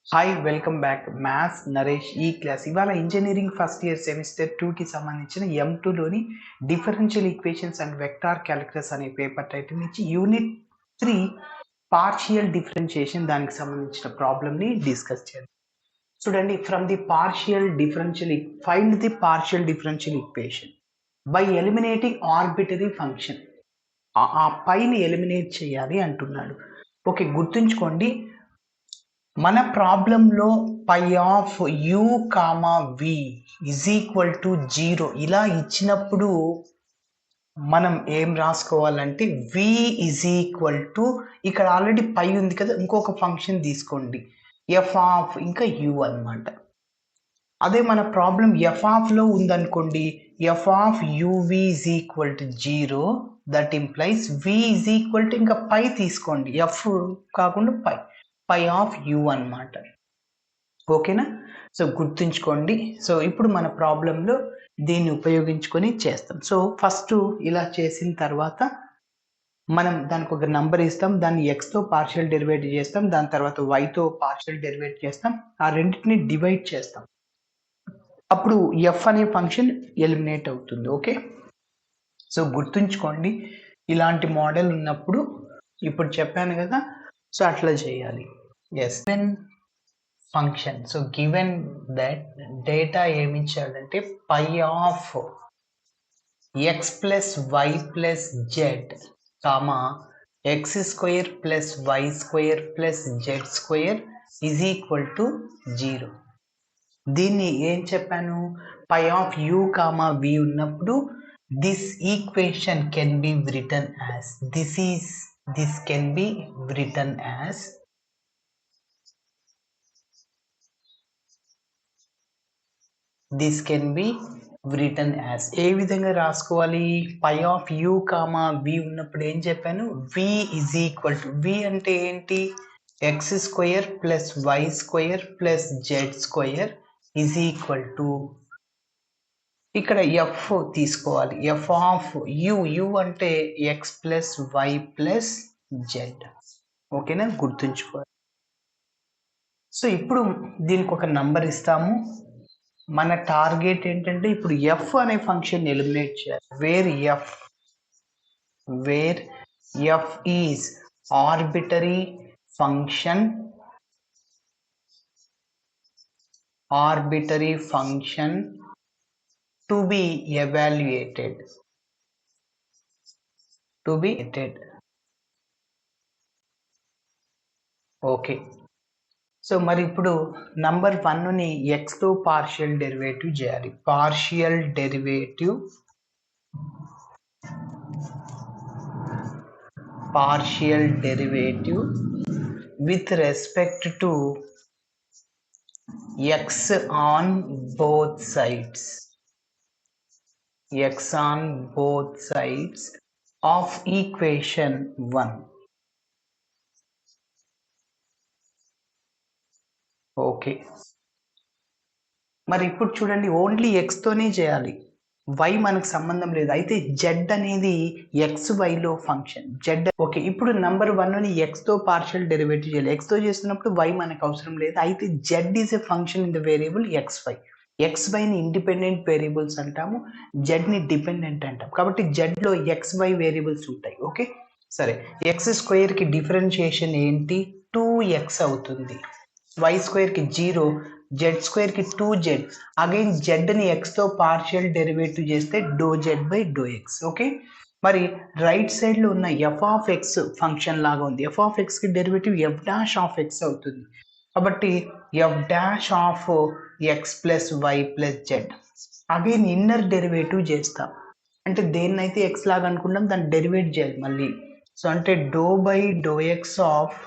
Hi welcome back maths Naresh ఈ class ఇవాళ engineering first year semester 2కి సంబంధించిన M2లోని differential equations and vector calculus అనే పేపర్ టైటిల్ నుంచి యూనిట్ 3 పార్షియల్ డిఫరెన్షియేషన్ దానికి సంబంధించిన ప్రాబ్లమ్ని డిస్కస్ చేద్దాం. చూడండి, from the partial differential find the partial differential equation by eliminating arbitrary function. ఆ పైని ఎలిమినేట్ చేయాలి అంటున్నాడు. ఓకే, గుర్తుంచుకోండి, మన ప్రాబ్లంలో phi of u comma v is equal to 0 ఇలా ఇచ్చినప్పుడు మనం ఏం రాసుకోవాలంటే v ఇజ్ ఈక్వల్ టు, ఇక్కడ ఆల్రెడీ పై ఉంది కదా, ఇంకొక ఫంక్షన్ తీసుకోండి f ఆఫ్ ఇంకా u అన్నమాట. అదే మన ప్రాబ్లం f ఆఫ్లో ఉందనుకోండి, f of uv is equal to 0, that implies v is equal to ఇంకా పై తీసుకోండి, f కాకుండా పై ఆఫ్ u అన్నమాట. ఓకేనా? సో గుర్తుంచుకోండి. సో ఇప్పుడు మన ప్రాబ్లంలో దీన్ని ఉపయోగించుకొని చేస్తాం. సో ఫస్ట్ ఇలా చేసిన తర్వాత మనం దానికి ఒక నంబర్ ఇస్తాం, దాన్ని ఎక్స్తో పార్షియల్ డెరివేటివ్ చేస్తాం, దాని తర్వాత వైతో పార్షియల్ డెరివేటివ్ చేస్తాం, ఆ రెండింటిని డివైడ్ చేస్తాం. అప్పుడు ఎఫ్ అనే ఫంక్షన్ ఎలిమినేట్ అవుతుంది. ఓకే, సో గుర్తుంచుకోండి, ఇలాంటి మోడల్ ఉన్నప్పుడు ఇప్పుడు చెప్పాను కదా, సో అట్లా చేయాలి. Yes function. So given that data ఏమి ఇచ్చాడంటే phi of X plus why plus Z comma X square plus why square plus Z square is equal to 0. దీన్ని ఏం చెప్పాను, phi of U comma V ఉన్నప్పుడు this equation can be written as this can be written as this can be written as ఏ విధంగా రాసుకోవాలి, phi of U comma V ఉన్నప్పుడు ఏం చెప్పాను, V is equal to, V అంటే ఏంటి, x square plus why square plus Z square is equal to, ఇక్కడ f తీసుకోవాలి, ఎఫ్ ఆఫ్ యు అంటే X plus why plus z. ఓకేనా, గుర్తుంచుకోవాలి. సో ఇప్పుడు దీనికి ఒక నంబర్ ఇస్తాము. మన టార్గెట్ ఏంటంటే ఇప్పుడు ఎఫ్ అనే ఫంక్షన్ ఎలిమినేట్ చేయాలి. Where f is arbitrary function to be evaluated. Okay, so మరి ఇప్పుడు నంబర్ 1ని ఎక్స్తో పార్షియల్ డెరివేటివ్ చేయాలి. Partial derivative with respect to x on both sides of equation 1. Okay, మరి ఇప్పుడు చూడండి, ఓన్లీ ఎక్స్తోనే చేయాలి, వై మనకు సంబంధం లేదు. అయితే జెడ్ అనేది ఎక్స్ వైలో ఫంక్షన్ జెడ్. ఓకే, ఇప్పుడు నంబర్ 1ని ఎక్స్తో పార్షియల్ డెరివేటివ్ చేయాలి. ఎక్స్తో చేస్తున్నప్పుడు వై మనకు అవసరం లేదు. అయితే Z is a function in the variable ఎక్స్వైని ఇండిపెండెంట్ వేరియబుల్స్ అంటాము, జెడ్ని డిపెండెంట్ అంటాం. కాబట్టి జెడ్లో ఎక్స్వై వేరియబుల్స్ ఉంటాయి. ఓకే, సరే, ఎక్స్ స్క్వేర్కి డిఫరెన్షియేషన్ ఏంటి, 2x అవుతుంది, వై స్క్వేర్కి 0, జెడ్ స్క్వేర్కి 2z. అగైన్ జెడ్ని ఎక్స్తో పార్షియల్ డెరివేటివ్ చేస్తే ∂z/∂x. ఓకే, మరి రైట్ సైడ్లో ఉన్న ఎఫ్ ఆఫ్ ఎక్స్ ఫంక్షన్ లాగా ఉంది. ఎఫ్ ఆఫ్ ఎక్స్కి derivative F dash of X అవుతుంది. కాబట్టి F dash of X plus why plus Z. Again inner derivative చేస్తాం, అంటే దేన్నైతే ఎక్స్ లాగా అనుకుంటాం దాన్ని డెరివేట్ చేయాలి మళ్ళీ. సో అంటే ∂x of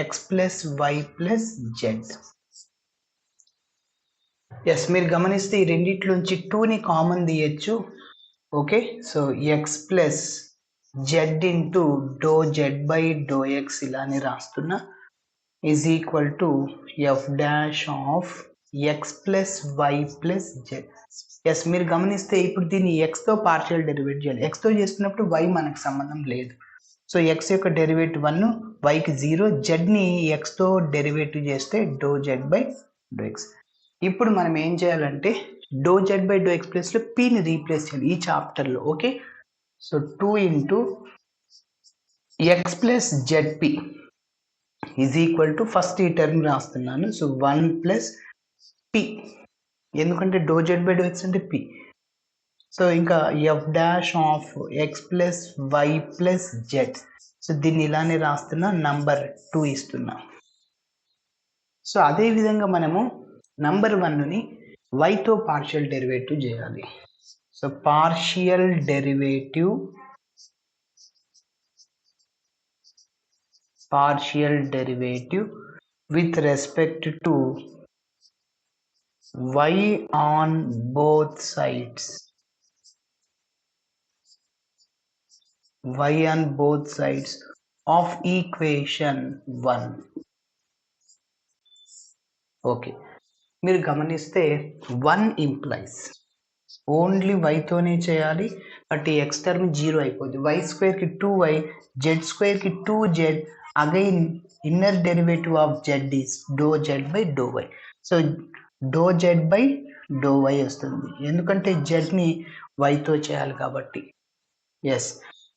X plus why plus z. Yes, మీరు గమనిస్తే ఈ రెండిట్లోంచి 2ని కామన్ తీయచ్చు. Okay, so x plus z into ∂z/∂x ఇలానే రాస్తున్నా, is equal to f dash of X plus why plus z. Yes, మీరు గమనిస్తే ఇప్పుడు దీన్ని ఎక్స్తో పార్షియల్ డెరివేట్ చేయాలి. ఎక్స్తో చేస్తున్నప్పుడు వై మనకు సంబంధం లేదు. సో ఎక్స్ యొక్క డెరివేటివ్ 1, వైకి 0, జెడ్ని ఎక్స్తో డెరివేటివ్ చేస్తే do Z by do x. ఇప్పుడు మనం ఏం చేయాలంటే డో జెడ్ బై డో ఎక్స్ ప్లస్లో పీని రీప్లేస్ చేయాలి ఈ చాప్టర్లో. Okay, so 2 into X plus z p is equal to first ఈ టర్మ్ రాస్తున్నాను. సో 1 ప్లస్ పి, ఎందుకంటే డో జెడ్ బై డో ఎక్స్ అంటే పి. సో ఇంకా f dash of X plus why plus z. So దీన్ని ఇలానే రాస్తున్నా, నంబర్ 2 ఇస్తున్నా. సో అదేవిధంగా మనము నంబర్ 1ని వైతో పార్షియల్ డెరివేటివ్ చేయాలి. So partial derivative with respect to y on both sides. Y on both sides of equation 1. Okay, మీరు గమనిస్తే 1 ఇంప్లైస్ ఓన్లీ వైతోనే చేయాలి, బట్ ఈ ఎక్స్ టర్మ్ 0 అయిపోద్ది. వై స్క్వేర్కి 2y, జెడ్ స్క్వేర్కి 2z, again inner derivative of Z is do Z by do Y. So do Z by do Y వస్తుంది, ఎందుకంటే జెడ్ని వైతో చేయాలి కాబట్టి. Yes,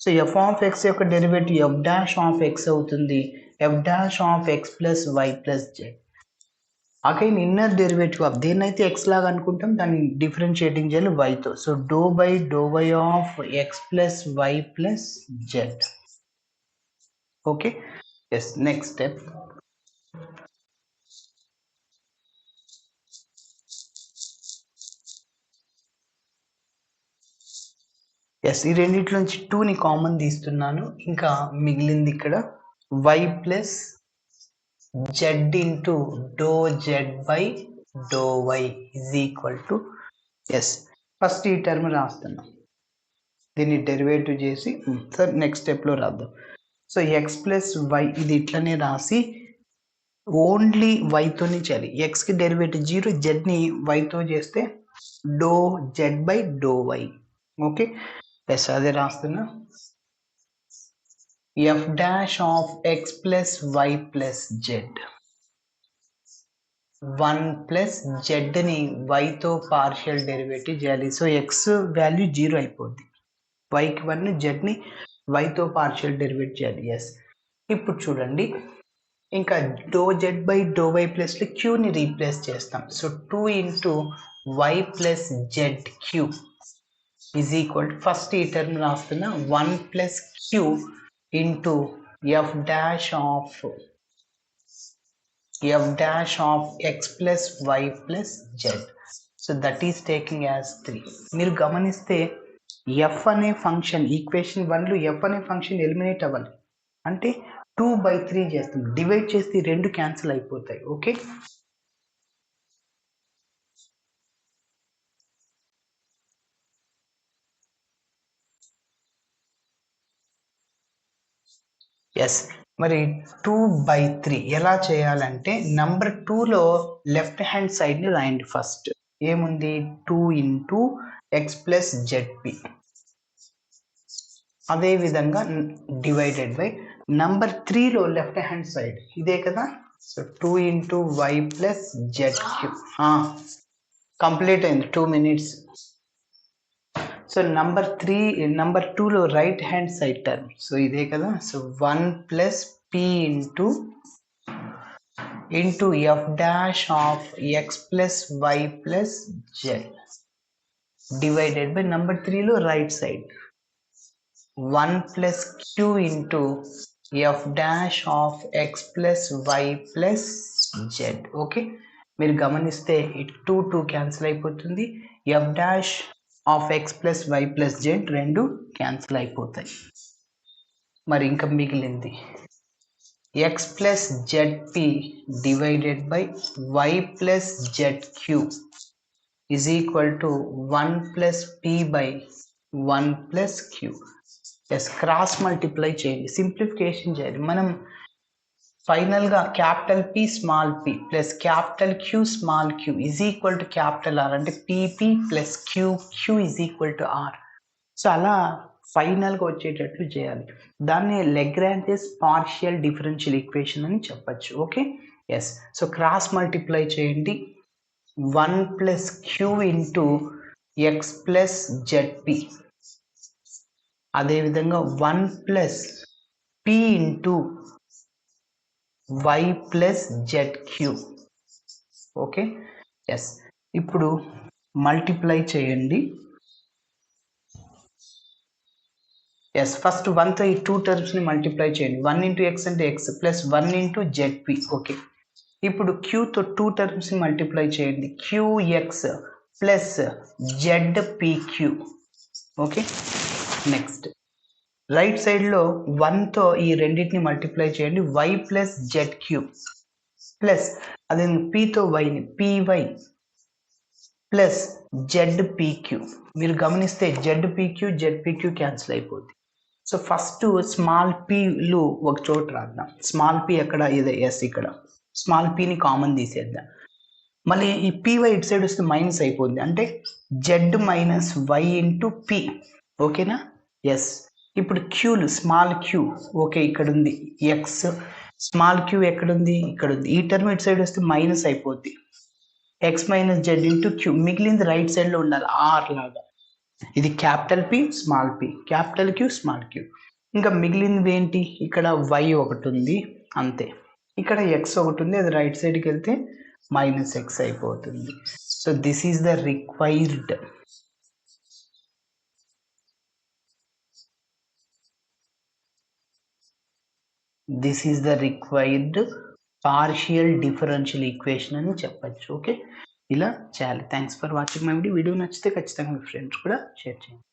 so F of X యొక్క derivative F dash of X అవుతుంది, F dash of X plus why plus Z. Again inner derivative of దేన్నైతే X లాగా అనుకుంటాం దాన్ని డిఫరెన్షియేటింగ్ చేయాలి వైతో. So do by do why of X plus why plus z. Okay, yes, next step. Yes, ఈ రెండిట్లో నుంచి 2ని కామన్ తీస్తున్నాను, ఇంకా మిగిలింది ఇక్కడ y plus z into doe Z by do y is equal to, yes, first ఈ term రాస్తున్నాం, దీన్ని డెరివేటివ్ చేసి సార్ నెక్స్ట్ స్టెప్లో రాద్దాం. సో ఎక్స్ ప్లస్ వై ఇది ఇట్లనే రాసి ఓన్లీ వైతోనే చేయాలి. ఎక్స్కి డెరివేటివ్ 0, జెడ్ని వైతో చేస్తే do Z by do Y. Okay, yes, అదే రాస్తున్నా. F dash of X plus why plus Z, 1 plus జెడ్ని వైతో పార్షియల్ డెరివేటివ్ చేయాలి. సో ఎక్స్ వాల్యూ 0 అయిపోద్ది, వైకి 1, జెడ్ని వైతో పార్షియల్ డెరివేటివ్ చేయాలి. ఎస్, ఇప్పుడు చూడండి, ఇంకా do Z by do Y ప్లస్లో క్యూని రీప్లేస్ చేస్తాం. So 2 into Y plus Z Q is equal to first ఈ టర్మ్ రాస్తున్నా 1 plus Q into F dash of X plus why plus z. So that is taking as 3. మీరు గమనిస్తే f అనే function equation 1లో f అనే function eliminate అవ్వాలి అంటే 2/3 చేస్తాం, డివైడ్ చేస్తే 2 క్యాన్సిల్ అయిపోతాయి. ఓకే, ఎస్, మరి 2/3 ఎలా చేయాలంటే నంబర్ 2లో లెఫ్ట్ హ్యాండ్ సైడ్ని రాయండి. ఫస్ట్ ఏముంది, 2 ఇంటూ ఎక్స్ ప్లస్ జెడ్పి, అదేవిధంగా డివైడెడ్ బై నంబర్ 3లో లెఫ్ట్ హ్యాండ్ సైడ్ ఇదే కదా. So 2 into Y plus Z Q. Complete అయింది, 2 minutes. సో నంబర్ 2లో right hand side term, so ఇదే కదా. So 1 plus P into F dash of X plus why plus Z divided by number 3లో right side 1 plus Q into F dash of X plus why plus z. Okay, మీరు గమనిస్తే 2 cancel అయిపోతుంది, F dash of X plus why plus Z 2 cancel అయిపోతాయి. మరి ఇంకా మిగిలింది X plus Z P divided by Y plus Z Q is equal to 1 plus P by 1 plus Q. Yes, cross multiply చేయండి, simplification చేయాలి. మనం ఫైనల్గా capital P small P plus capital queue small Q is equal to capital R, అంటే P P plus Q is equal to R. So అలా ఫైనల్గా వచ్చేటట్లు చేయాలి. దాన్ని లెగ్రాంజెస్ పార్షియల్ డిఫరెన్షియల్ ఈక్వేషన్ అని చెప్పచ్చు. Okay, yes. So cross multiply చేయండి. 1 plus Q into X plus Z P, అదేవిధంగా 1 plus P into Y plus Z Q. Okay, yes. ఇప్పుడు మల్టిప్లై చేయండి. ఎస్, ఫస్ట్ 1తో ఈ 2 టర్మ్స్ని మల్టిప్లై చేయండి. 1 ఇంటూ ఎక్స్ అంటే X plus 1 into Z P. Okay, ఇప్పుడు క్యూతో 2 టర్మ్స్ని మల్టిప్లై చేయండి. Q X plus Z P Q. Okay, next right సైడ్లో 1తో ఈ రెండింటిని మల్టిప్లై చేయండి. Y plus Z cube plus అదే పీతో వైని పీవై ప్లస్ జెడ్పిక్యూ. మీరు గమనిస్తే జెడ్పిక్యూ క్యాన్సిల్ అయిపోద్ది. సో ఫస్ట్ స్మాల్ పీలు ఒక చోట రాద్దాం. స్మాల్ పీ ఎక్కడ, ఇదే ఎస్, ఇక్కడ స్మాల్ పీని కామన్ తీసేద్దాం. మళ్ళీ ఈ పీవై ఇటు సైడ్ వస్తే మైనస్ అయిపోద్ది, అంటే z minus y into p. ఓకేనా, ఎస్. ఇప్పుడు క్యూలు స్మాల్ క్యూ, ఓకే ఇక్కడ ఉంది ఎక్స్, స్మాల్ క్యూ ఎక్కడుంది, ఇక్కడ ఉంది. ఈ టర్మ్ ఇటు సైడ్ వస్తే మైనస్ అయిపోద్ది, x minus z into q. మిగిలింది రైట్ సైడ్లో ఉండాలి ఆర్ లాగా. ఇది capital P small p, capital queue small q. ఇంకా మిగిలినవి ఏంటి, ఇక్కడ వై ఒకటి ఉంది అంతే, ఇక్కడ ఎక్స్ ఒకటి ఉంది, అది రైట్ సైడ్కి వెళ్తే మైనస్ ఎక్స్ అయిపోతుంది. So this is the required partial differential equation అని చెప్పచ్చు. ఓకే, ఇలా చేయాలి. Thanks for watching my video. Video నచ్చితే ఖచ్చితంగా మీ ఫ్రెండ్స్ కూడా షేర్ చేయండి.